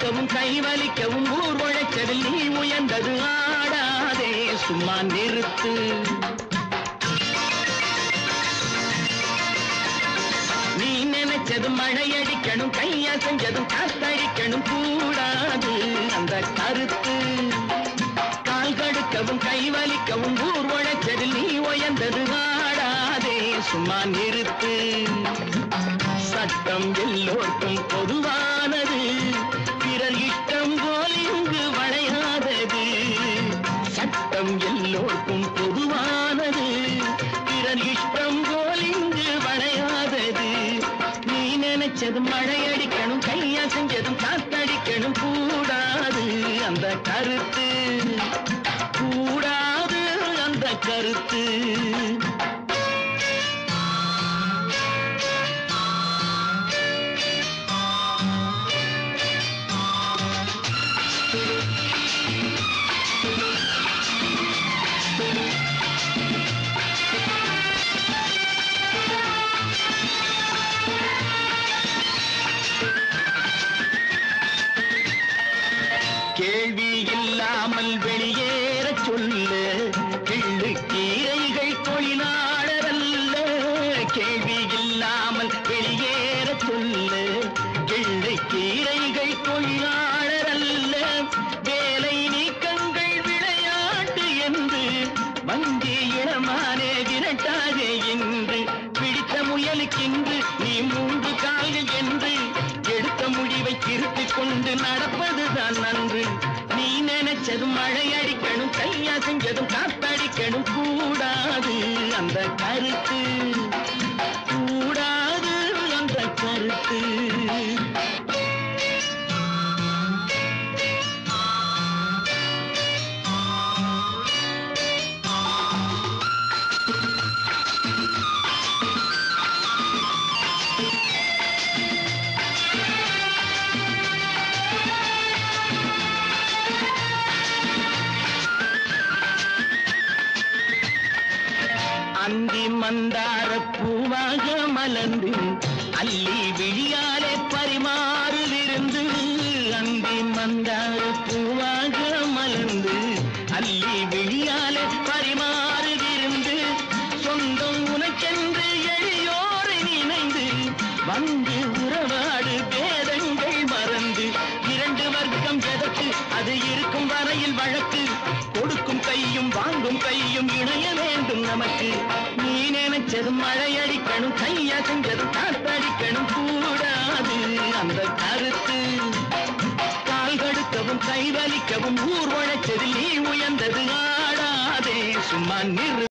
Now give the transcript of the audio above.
கடுக்கவும் கைவலிக்கவும் ஊர் உழைச்சதில் நீ உயர்ந்தது ஆடாதே சும்மா நிறுத்து. நீ நினைச்சது மழையடிக்கணும் கையசைஞ்சதும் காத்தடிக்கணும் கூடாது அந்த கருத்து. கால் கடுக்கவும் கைவலிக்கவும் ஊர் உழைச்சதில் நீ உயர்ந்தது ஆடாதே சும்மா நிறுத்து. சட்டம் எல்லோருக்கும் பொதுவானது பிறர் இஷ்டம் போல் இங்கு வளையாதது. சட்டம் எல்லோருக்கும் பொதுவானது பிறர் இஷ்டம் போல் இங்கு வளையாதது. நீ நினைச்சது மழையடிக்கணும் கையசைஞ்சதும் காத்தடிக்கணும் கூடாது அந்த கருத்து. கூடாது அந்த கருத்து. கேள்வி இல்லாமல் வெளியேற சொல்ல கிள்ளு கீரைகள் தொழிலாளர் அல்ல. கேள்வி இல்லாமல் வெளியேற சொல்ல கிள்ளு கீரைகள் தொழிலாளர் அல்ல. வேலை நீக்கங்கள் விளையாட்டு என்று வந்தி இளமானே விரட்டாதே என்று பிடித்த முயலுக்கென்று நீ மூன்று கால்கள் என்று எடுத்த முடிவை திருத்திக் கொண்டு நடப்பதுதான் நன்று. நீ நினைச்சது மழையடிக்கணும் கையசைஞ்சதும் காத்தடிக்கணும் கூடாது அந்த கருத்து. கூடாது அந்த கருத்து. அந்தி மந்தார பூவாக மலர்ந்து அள்ளி விழியாலே பரிமாறு விருந்து. அந்தி மந்தார பூவாக மலர்ந்து அள்ளி விழியாலே பரிமாறு விருந்து. சொந்தம் உனக்கென்று எளியோரை நினைந்து வந்து உறவாடு பேதங்கள் மறந்து. இரண்டு வர்க்கம் எதற்கு அது இருக்கும் வரையில் வழக்கு. கொடுக்கும் கையும் வாங்கும் கையும் இணைய வேண்டும் நமக்கு. நீ நினைச்சது மழையடிக்கணும் கையசைஞ்சதும் காத்தடிக்கணும் கூடாது அந்த கருத்து. கால் கடுக்கவும் கைவலிக்கவும் ஊர் உழைச்சதில் நீ உயர்ந்தது ஆடாதே சும்மா நிறு.